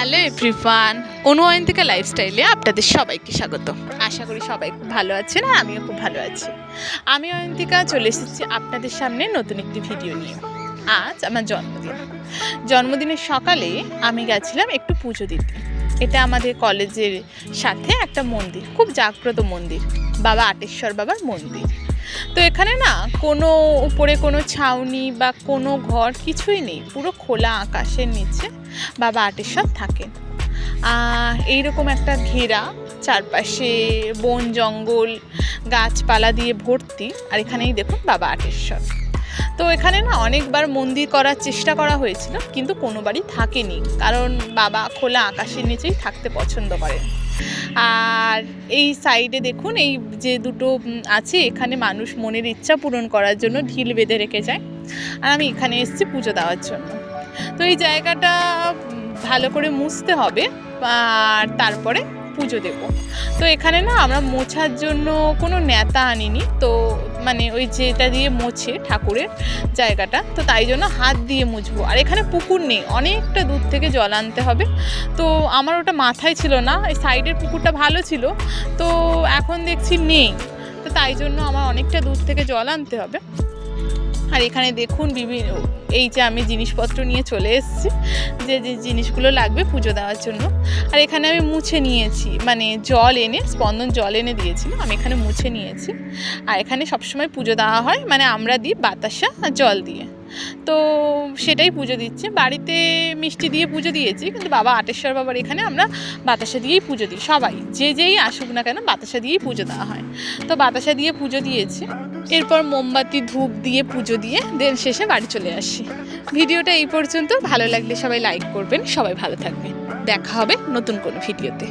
Hello everyone, অনুয়ন্তিকা লাইফস্টাইলে আপনাদের সবাইকে স্বাগত। আশা করি সবাই খুব ভালো আছেন আর আমিও খুব ভালো আছি। আমি অয়ন্তিকা চলে এসেছি আপনাদের সামনে নতুন একটি ভিডিও নিয়ে। আজ আমার জন্মদিনের সকালে আমি গেছিলাম একটু পুজো দিতে। এটা আমাদের কলেজের সাথে একটা মন্দির, খুব জাগ্রত মন্দির, বাবা আটেশ্বর বাবার মন্দির। তো এখানে না কোনো উপরে কোনো ছাউনি বা কোনো ঘর কিছুই নেই, পুরো খোলা আকাশের নিচে বাবা আটেশ্বর থাকেন। এইরকম একটা ঘেরা, চারপাশে বন জঙ্গল গাছপালা দিয়ে ভর্তি, আর এখানেই দেখুন বাবা আটেশ্বর। তো এখানে না অনেকবার মন্দির করার চেষ্টা করা হয়েছিল, কিন্তু কোনোবারই থাকেনি, কারণ বাবা খোলা আকাশের নিচেই থাকতে পছন্দ করেন। আর এই সাইডে দেখুন, এই যে দুটো আছে, এখানে মানুষ মনের ইচ্ছা পূরণ করার জন্য ঢিল বেঁধে রেখে যায়। আর আমি এখানে এসেছি পুজো দেওয়ার জন্য। তো এই জায়গাটা ভালো করে মুছতে হবে আর তারপরে পুজো দেব। তো এখানে না আমরা মোছার জন্য কোনো নেতা আনিনি, তো মানে ওই যেটা দিয়ে মোছে ঠাকুরের জায়গাটা, তো তাই জন্য হাত দিয়ে মুছবো। আর এখানে পুকুর নেই, অনেকটা দূর থেকে জল আনতে হবে। তো আমার ওটা মাথায় ছিল না, এই সাইডের পুকুরটা ভালো ছিল, তো এখন দেখছি নেই, তো তাই জন্য আমার অনেকটা দূর থেকে জল আনতে হবে। আর এখানে দেখুন বিভিন্ন এই যে আমি জিনিসপত্র নিয়ে চলে এসেছি, যে যে জিনিসগুলো লাগবে পুজো দেওয়ার জন্য। আর এখানে আমি মুছে নিয়েছি, মানে জল এনে, স্পন্দন জল এনে দিয়েছিল, আমি এখানে মুছে নিয়েছি। আর এখানে সবসময় পুজো দেওয়া হয়, মানে আমরা দিই বাতাসা আর জল দিয়ে, তো সেটাই পুজো দিচ্ছি। বাড়িতে মিষ্টি দিয়ে পুজো দিয়েছি, কিন্তু বাবা আটেশ্বর বাবার এখানে আমরা বাতাসা দিয়েই পুজো দিই। সবাই যেই আসুক না কেন বাতাসা দিয়েই পুজো দেওয়া হয়। তো বাতাসা দিয়ে পুজো দিয়েছি, এরপর মোমবাতি ধূপ দিয়ে পুজো দিয়ে দেন শেষে বাড়ি চলে আসি। ভিডিওটা এই পর্যন্ত। ভালো লাগলে সবাই লাইক করবেন, সবাই ভালো থাকবেন। দেখা হবে নতুন কোনো ভিডিওতে।